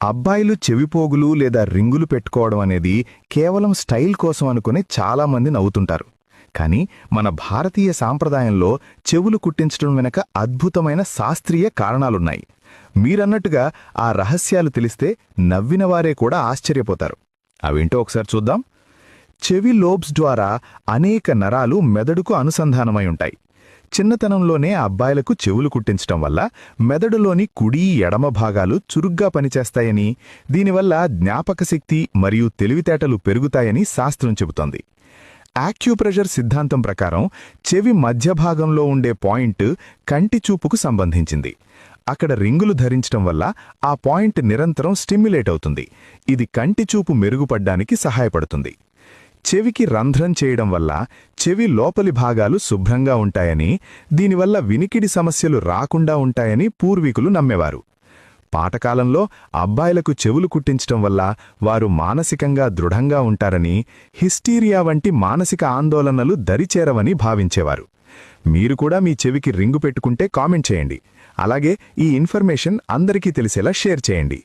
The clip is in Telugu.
అబ్బాయిలు చెవిపోగులు లేదా రింగులు పెట్టుకోవడం అనేది కేవలం స్టైల్ కోసం అనుకుని చాలామంది నవ్వుతుంటారు. కానీ మన భారతీయ సాంప్రదాయంలో చెవులు కుట్టించడం వెనక అద్భుతమైన శాస్త్రీయ కారణాలున్నాయి. మీరన్నట్టుగా ఆ రహస్యాలు తెలిస్తే నవ్వినవారే కూడా ఆశ్చర్యపోతారు. అవేంటో ఒకసారి చూద్దాం. చెవి లోబ్స్ ద్వారా అనేక నరాలు మెదడుకు అనుసంధానమై ఉంటాయి. చిన్నతనంలోనే అబ్బాయిలకు చెవులు కుట్టించటం వల్ల మెదడులోని కుడి ఎడమ భాగాలు చురుగ్గా పనిచేస్తాయని, దీనివల్ల జ్ఞాపకశక్తి మరియు తెలివితేటలు పెరుగుతాయని శాస్త్రం చెబుతోంది. యాక్యుప్రెషర్ సిద్ధాంతం ప్రకారం చెవి మధ్య భాగంలో ఉండే పాయింట్ కంటి చూపుకు సంబంధించింది. అక్కడ రింగులు ధరించటం వల్ల ఆ పాయింట్ నిరంతరం స్టిమ్యులేట్ అవుతుంది. ఇది కంటి చూపు మెరుగుపడ్డానికి సహాయపడుతుంది. చెవికి రంధ్రం చేయడం వల్ల చెవి లోపలి భాగాలు శుభ్రంగా ఉంటాయని, దీనివల్ల వినికిడి సమస్యలు రాకుండా ఉంటాయని పూర్వీకులు నమ్మేవారు. పాతకాలంలో అబ్బాయిలకు చెవులు కుట్టించటం వల్ల వారు మానసికంగా దృఢంగా ఉంటారని, హిస్టీరియా వంటి మానసిక ఆందోళనలు దరిచేరవని భావించేవారు. మీరు కూడా మీ చెవికి రింగు పెట్టుకుంటే కామెంట్ చేయండి. అలాగే ఈ ఇన్ఫర్మేషన్ అందరికీ తెలిసేలా షేర్ చేయండి.